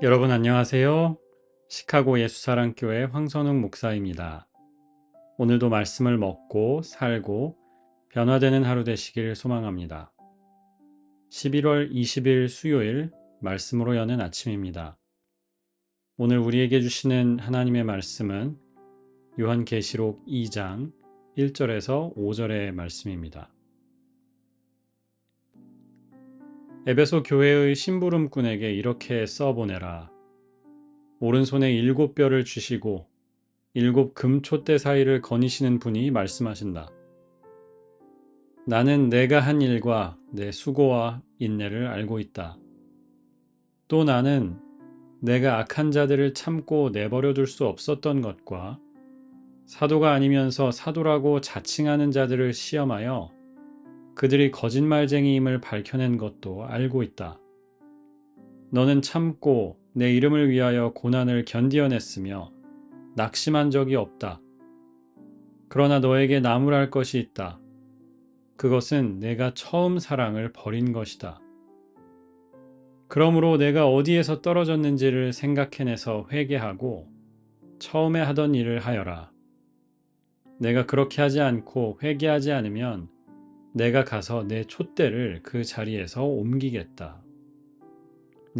여러분 안녕하세요. 시카고 예수사랑교회 황선웅 목사입니다. 오늘도 말씀을 먹고 살고 변화되는 하루 되시길 소망합니다. 11월 20일 수요일 말씀으로 여는 아침입니다. 오늘 우리에게 주시는 하나님의 말씀은 요한계시록 2장 1절에서 5절의 말씀입니다. 에베소 교회의 심부름꾼에게 이렇게 써보내라. 오른손에 7뼈를 주시고 7 금촛대 사이를 거니시는 분이 말씀하신다. 나는 내가 한 일과 내 수고와 인내를 알고 있다. 또 나는 내가 악한 자들을 참고 내버려 둘 수 없었던 것과 사도가 아니면서 사도라고 자칭하는 자들을 시험하여 그들이 거짓말쟁이임을 밝혀낸 것도 알고 있다. 너는 참고 내 이름을 위하여 고난을 견디어냈으며 낙심한 적이 없다. 그러나 너에게 나무랄 것이 있다. 그것은 내가 처음 사랑을 버린 것이다. 그러므로 내가 어디에서 떨어졌는지를 생각해내서 회개하고 처음에 하던 일을 하여라. 내가 그렇게 하지 않고 회개하지 않으면 내가 가서 내 촛대를 그 자리에서 옮기겠다.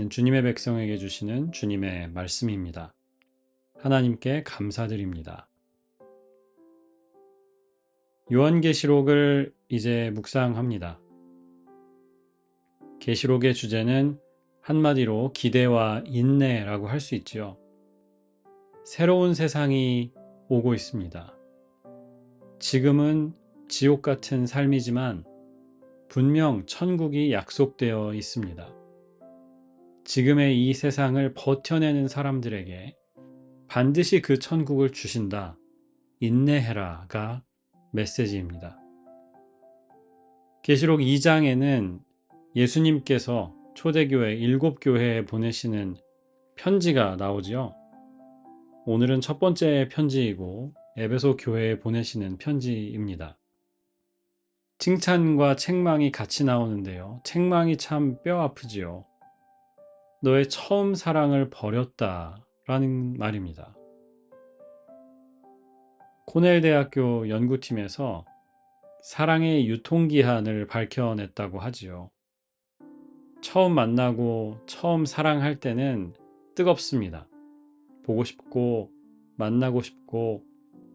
주님의 백성에게 주시는 주님의 말씀입니다. 하나님께 감사드립니다. 요한계시록을 이제 묵상합니다. 계시록의 주제는 한마디로 기대와 인내라고 할 수 있지요. 새로운 세상이 오고 있습니다. 지금은 지옥 같은 삶이지만 분명 천국이 약속되어 있습니다. 지금의 이 세상을 버텨내는 사람들에게 반드시 그 천국을 주신다. 인내해라가 메시지입니다. 계시록 2장에는 예수님께서 초대교회 7교회에 보내시는 편지가 나오지요. 오늘은 첫 번째 편지이고 에베소 교회에 보내시는 편지입니다. 칭찬과 책망이 같이 나오는데요. 책망이 참 뼈 아프지요. 너의 처음 사랑을 버렸다 라는 말입니다. 코넬 대학교 연구팀에서 사랑의 유통기한을 밝혀냈다고 하지요. 처음 만나고 처음 사랑할 때는 뜨겁습니다. 보고 싶고 만나고 싶고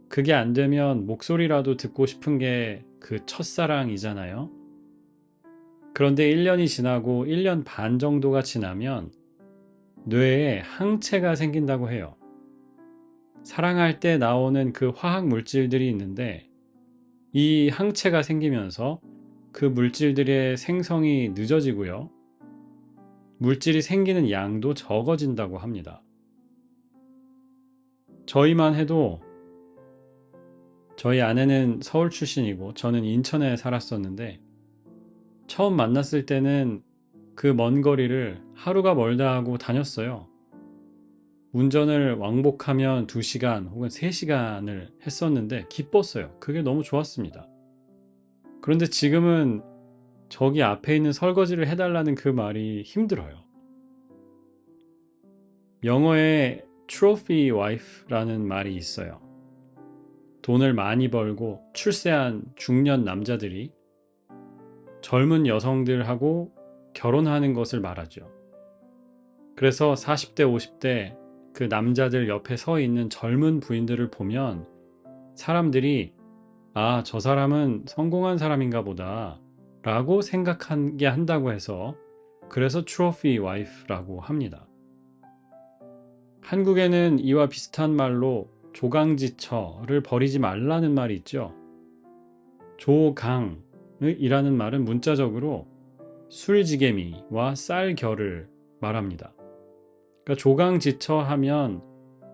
그게 안 되면 목소리라도 듣고 싶은 게 그 첫사랑이잖아요. 그런데 1년이 지나고 1년 반 정도가 지나면 뇌에 항체가 생긴다고 해요. 사랑할 때 나오는 그 화학 물질들이 있는데 이 항체가 생기면서 그 물질들의 생성이 늦어지고요. 물질이 생기는 양도 적어진다고 합니다. 저희만 해도 저희 아내는 서울 출신이고 저는 인천에 살았었는데 처음 만났을 때는 그 먼 거리를 하루가 멀다 하고 다녔어요. 운전을 왕복하면 2시간 혹은 3시간을 했었는데 기뻤어요. 그게 너무 좋았습니다. 그런데 지금은 저기 앞에 있는 설거지를 해달라는 그 말이 힘들어요. 영어에 trophy wife라는 말이 있어요. 돈을 많이 벌고 출세한 중년 남자들이 젊은 여성들하고 결혼하는 것을 말하죠. 그래서 40대, 50대 그 남자들 옆에 서 있는 젊은 부인들을 보면 사람들이 아, 저 사람은 성공한 사람인가 보다 라고 생각하게 한다고 해서 그래서 trophy wife라고 합니다. 한국에는 이와 비슷한 말로 조강지처를 버리지 말라는 말이 있죠. 조강이라는 말은 문자적으로 술지개미와 쌀결을 말합니다. 그러니까 조강지처 하면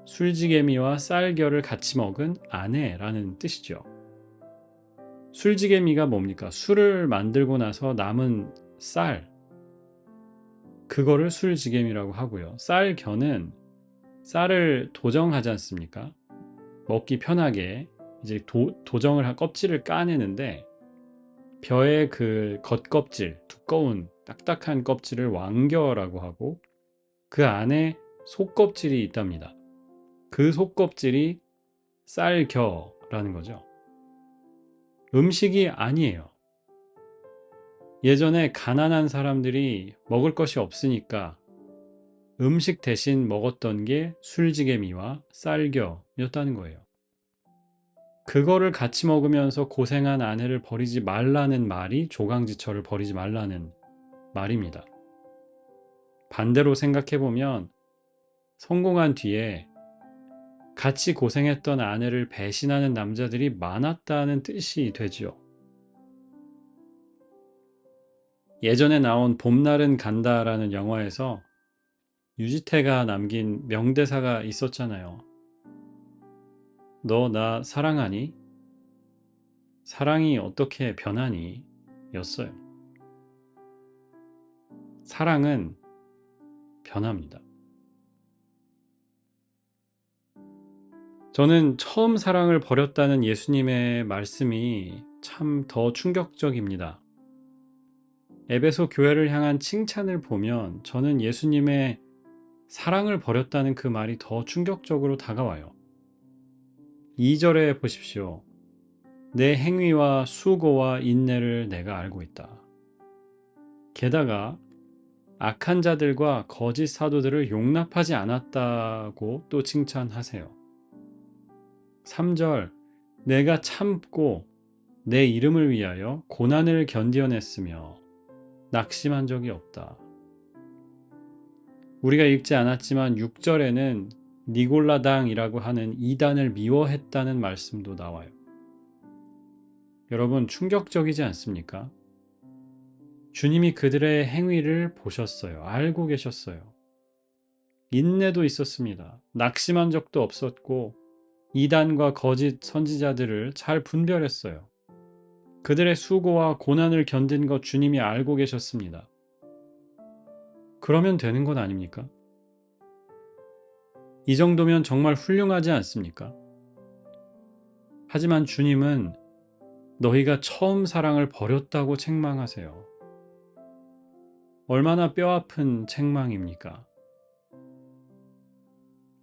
술지개미와 쌀결을 같이 먹은 아내라는 뜻이죠. 술지개미가 뭡니까? 술을 만들고 나서 남은 쌀, 그거를 술지개미라고 하고요. 쌀겨는 쌀을 도정하지 않습니까? 먹기 편하게 이제 도정을 껍질을 까내는데 벼의 그 겉껍질, 두꺼운 딱딱한 껍질을 왕겨라고 하고 그 안에 속껍질이 있답니다. 그 속껍질이 쌀겨라는 거죠. 음식이 아니에요. 예전에 가난한 사람들이 먹을 것이 없으니까 음식 대신 먹었던 게 술지개미와 쌀겨였다는 거예요. 그거를 같이 먹으면서 고생한 아내를 버리지 말라는 말이 조강지처를 버리지 말라는 말입니다. 반대로 생각해보면 성공한 뒤에 같이 고생했던 아내를 배신하는 남자들이 많았다는 뜻이 되죠. 예전에 나온 봄날은 간다라는 영화에서 유지태가 남긴 명대사가 있었잖아요. 너 나 사랑하니? 사랑이 어떻게 변하니? 였어요. 사랑은 변합니다. 저는 처음 사랑을 버렸다는 예수님의 말씀이 참 더 충격적입니다. 에베소 교회를 향한 칭찬을 보면 저는 예수님의 사랑을 버렸다는 그 말이 더 충격적으로 다가와요. 2절에 보십시오. 내 행위와 수고와 인내를 내가 알고 있다. 게다가 악한 자들과 거짓 사도들을 용납하지 않았다고 또 칭찬하세요. 3절 내가 참고 내 이름을 위하여 고난을 견뎌냈으며 낙심한 적이 없다. 우리가 읽지 않았지만 6절에는 니골라당이라고 하는 이단을 미워했다는 말씀도 나와요. 여러분 충격적이지 않습니까? 주님이 그들의 행위를 보셨어요. 알고 계셨어요. 인내도 있었습니다. 낙심한 적도 없었고 이단과 거짓 선지자들을 잘 분별했어요. 그들의 수고와 고난을 견딘 것 주님이 알고 계셨습니다. 그러면 되는 것 아닙니까? 이 정도면 정말 훌륭하지 않습니까? 하지만 주님은 너희가 처음 사랑을 버렸다고 책망하세요. 얼마나 뼈아픈 책망입니까?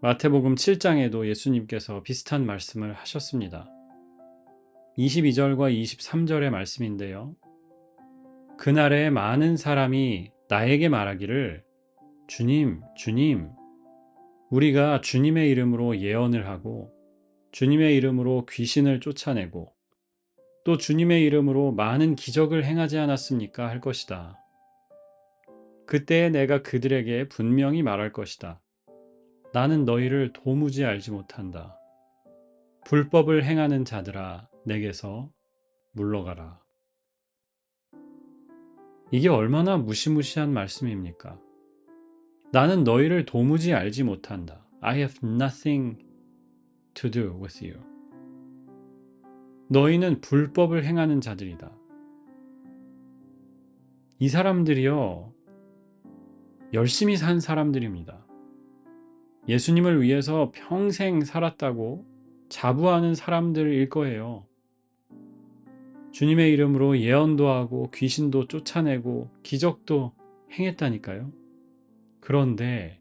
마태복음 7장에도 예수님께서 비슷한 말씀을 하셨습니다. 22절과 23절의 말씀인데요. 그날에 많은 사람이 나에게 말하기를 주님, 주님, 우리가 주님의 이름으로 예언을 하고 주님의 이름으로 귀신을 쫓아내고 또 주님의 이름으로 많은 기적을 행하지 않았습니까? 할 것이다. 그때에 내가 그들에게 분명히 말할 것이다. 나는 너희를 도무지 알지 못한다. 불법을 행하는 자들아, 내게서 물러가라. 이게 얼마나 무시무시한 말씀입니까? 나는 너희를 도무지 알지 못한다. I have nothing to do with you. 너희는 불법을 행하는 자들이다. 이 사람들이요, 열심히 산 사람들입니다. 예수님을 위해서 평생 살았다고 자부하는 사람들일 거예요. 주님의 이름으로 예언도 하고 귀신도 쫓아내고 기적도 행했다니까요. 그런데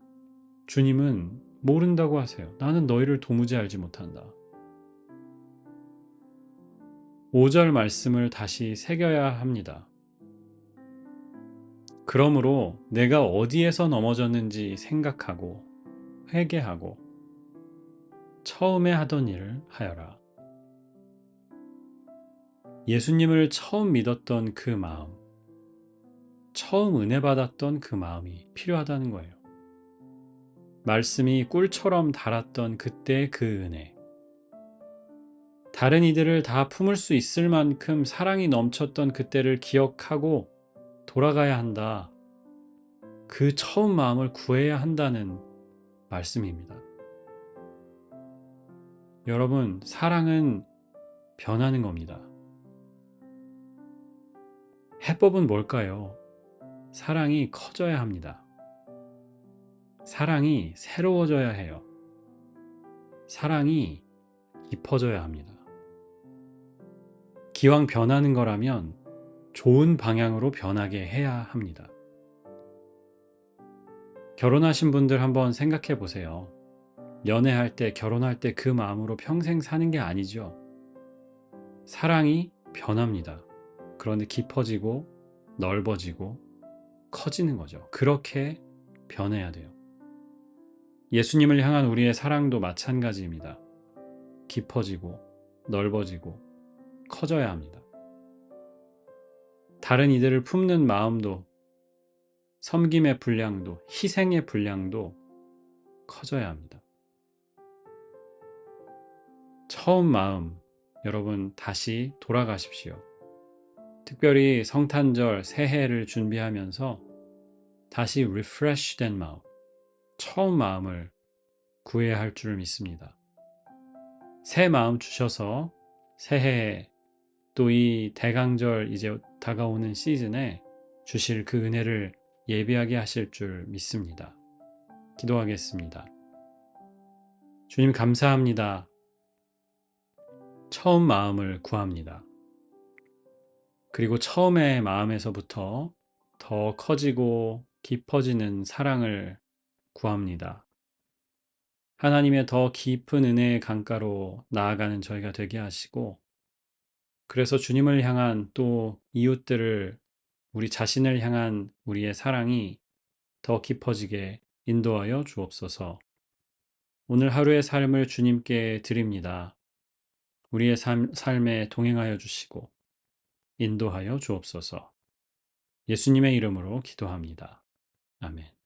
주님은 모른다고 하세요. 나는 너희를 도무지 알지 못한다. 5절 말씀을 다시 새겨야 합니다. 그러므로 내가 어디에서 넘어졌는지 생각하고 회개하고 처음에 하던 일을 하여라. 예수님을 처음 믿었던 그 마음, 처음 은혜 받았던 그 마음이 필요하다는 거예요. 말씀이 꿀처럼 달았던 그때의 그 은혜. 다른 이들을 다 품을 수 있을 만큼 사랑이 넘쳤던 그때를 기억하고 돌아가야 한다. 그 처음 마음을 구해야 한다는 말씀입니다. 여러분, 사랑은 변하는 겁니다. 해법은 뭘까요? 사랑이 커져야 합니다. 사랑이 새로워져야 해요. 사랑이 깊어져야 합니다. 기왕 변하는 거라면 좋은 방향으로 변하게 해야 합니다. 결혼하신 분들 한번 생각해 보세요. 연애할 때, 결혼할 때 그 마음으로 평생 사는 게 아니죠. 사랑이 변합니다. 그런데 깊어지고 넓어지고 커지는 거죠. 그렇게 변해야 돼요. 예수님을 향한 우리의 사랑도 마찬가지입니다. 깊어지고 넓어지고 커져야 합니다. 다른 이들을 품는 마음도, 섬김의 분량도, 희생의 분량도 커져야 합니다. 처음 마음, 여러분 다시 돌아가십시오. 특별히 성탄절, 새해를 준비하면서 다시 리프레시 된 마음, 처음 마음을 구해야 할 줄 믿습니다. 새 마음 주셔서 새해에 또 이 대강절 이제 다가오는 시즌에 주실 그 은혜를 예비하게 하실 줄 믿습니다. 기도하겠습니다. 주님 감사합니다. 처음 마음을 구합니다. 그리고 처음의 마음에서부터 더 커지고 깊어지는 사랑을 구합니다. 하나님의 더 깊은 은혜의 강가로 나아가는 저희가 되게 하시고, 그래서 주님을 향한 또 이웃들을, 우리 자신을 향한 우리의 사랑이 더 깊어지게 인도하여 주옵소서. 오늘 하루의 삶을 주님께 드립니다. 우리의 삶에 동행하여 주시고 인도하여 주옵소서. 예수님의 이름으로 기도합니다. 아멘.